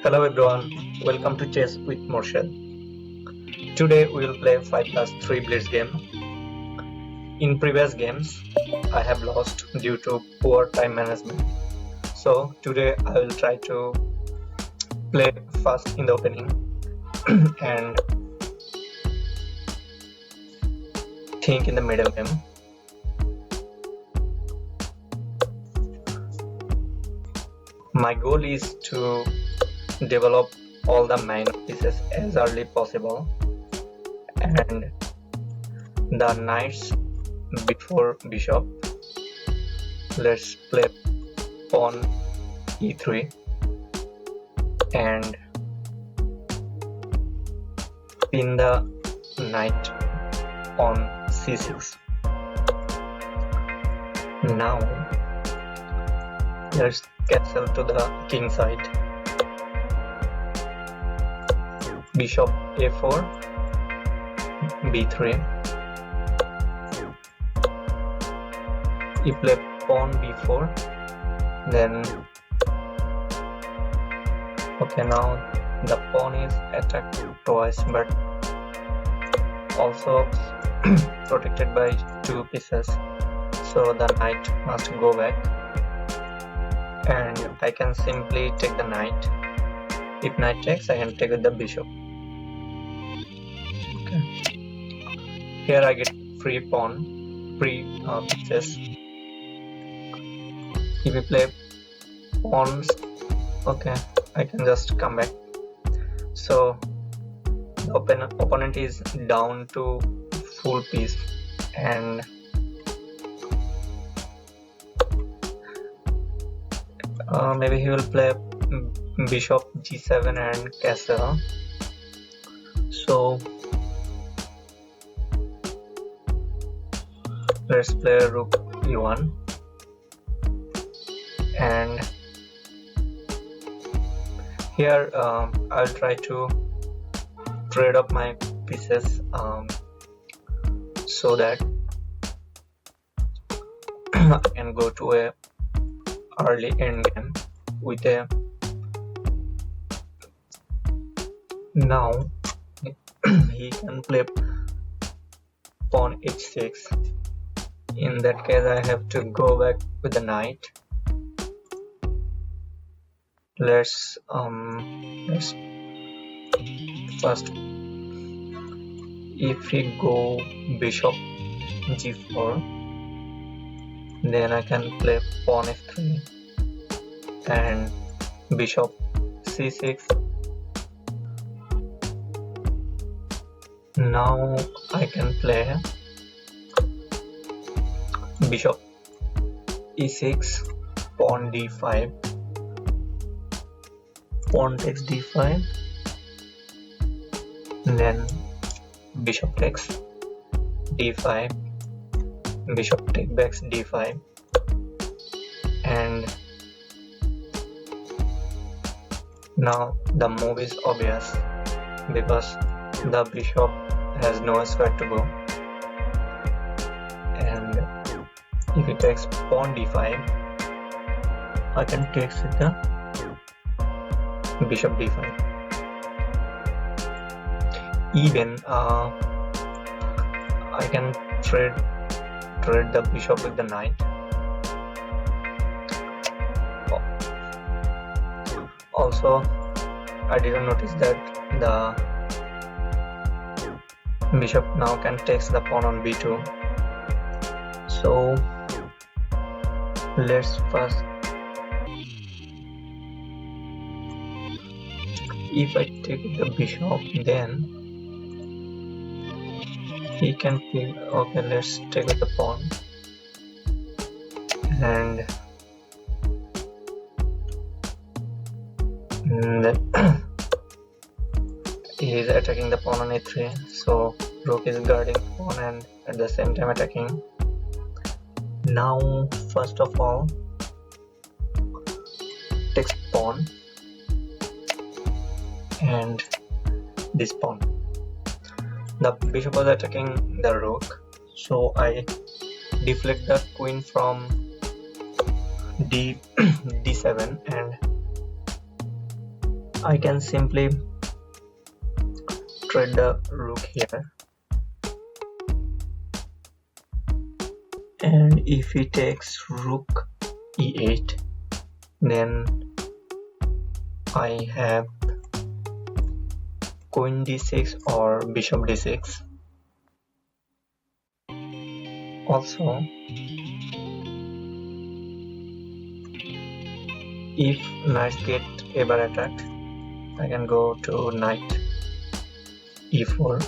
Hello everyone, welcome to Chess with Marshall. Today we will play 5 plus 3 blitz game. In previous games, I have lost due to poor time management. So today I will try to play fast in the opening and think in the middle game. My goal is to develop all the minor pieces as early possible and the knights before bishop. Let's play pawn e3 and pin the knight on c6. Now let's castle to the king side. Bishop a4, b3. You play pawn b4, then okay, now the pawn is attacked twice but also protected by 2 pieces, so the knight must go back and I can simply take the knight. If knight takes, I can take with the bishop. Okay. Here I get free pawn, free pieces. If we play pawns, okay, I can just come back. So the opponent is down to full piece and maybe he will play bishop g7 and castle. So let's play rook e1 and here I'll try to trade up my pieces so that I can go to a early endgame with a. Now he can play pawn h6. In that case I have to go back with the knight. Let's first, if we go bishop g4, then I can play pawn f3 and bishop c6. Now I can play bishop e6, pawn d5, pawn takes d5, then bishop takes d5, bishop take back d5, and now the move is obvious because the bishop has nowhere to go, and if he takes pawn d5, I can take with the bishop d5. Even I can trade the bishop with the knight. Also, I didn't notice that the bishop now can take the pawn on b2. So let's first, if I take the bishop, then he can pick. Okay, let's take the pawn and he is attacking the pawn on a3, so rook is guarding pawn and at the same time attacking. Now first of all, takes pawn and this pawn. The bishop was attacking the rook, so I deflect the queen from d7 and I can simply trade the rook here, and if he takes rook e8, then I have queen d6 or bishop d6. Also, if knights get ever attacked, I can go to knight e4.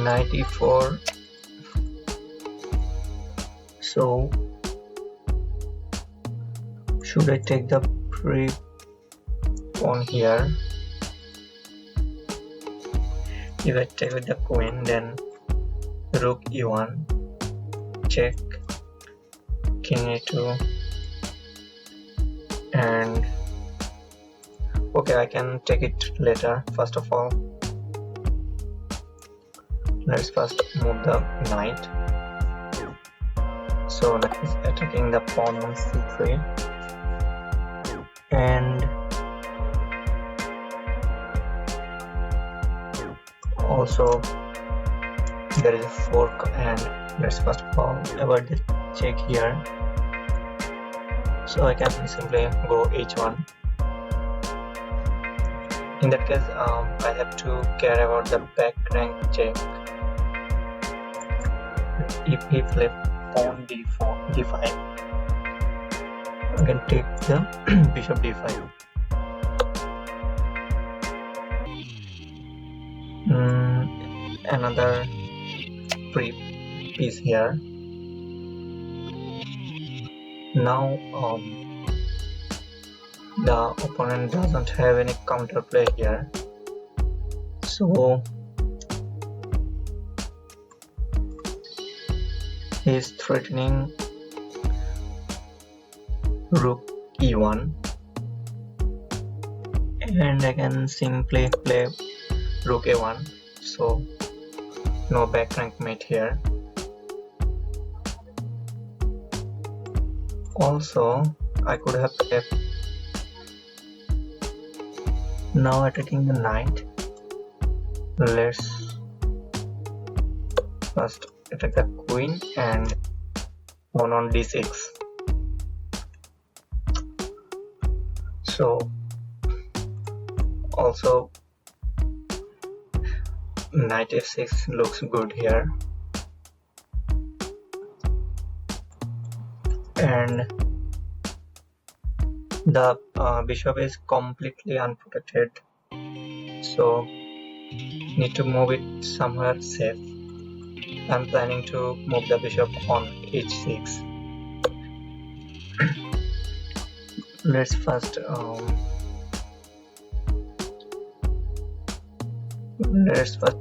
Knight e4. So should I take the pre pawn here? If I take with the queen, then rook e1, check, king a2, and okay, I can take it later. First of all, let's first move the knight. So knight is attacking the pawn on c3, and also there is a fork, and let's first of all avoid the check here. So I can simply go h1. In that case, I have to care about the back rank check. If he plays pawn d4, d5, I can take the bishop d5. Another free piece here. Now the opponent doesn't have any counterplay here, so he is threatening rook e1, and I can simply play rook a1, so no back rank mate here. Also, I could have played now attacking the knight. Let's first attack the queen and pawn on d6. So also knight f6 looks good here, and the bishop is completely unprotected, so need to move it somewhere safe. I'm planning to move the bishop on h6. Let's first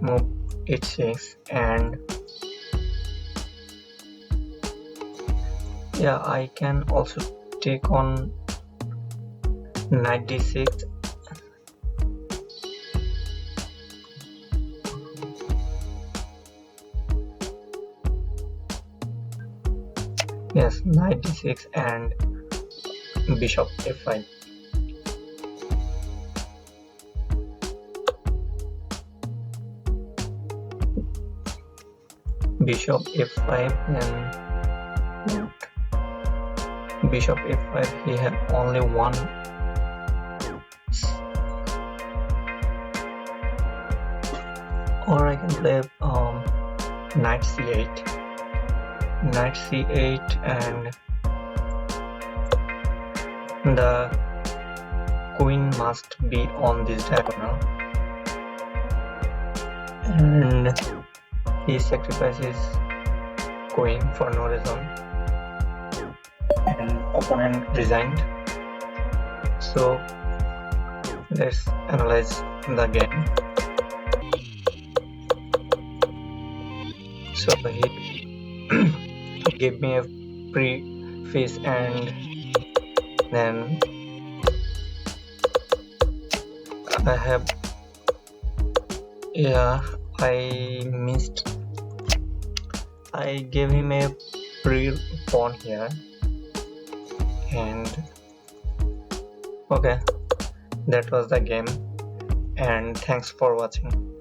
move h6, and yeah, I can also take on knight d6. Yes, knight d6 and bishop f5. Bishop f5 and bishop f5. He have only one. Or I can play knight c8. Knight c8, and the queen must be on this diagonal, and he sacrifices queen for no reason, and opponent resigned. So let's analyze the game. So he gave me a pre-face, and then I have, yeah, I gave him a free pawn here, and okay, that was the game, and thanks for watching.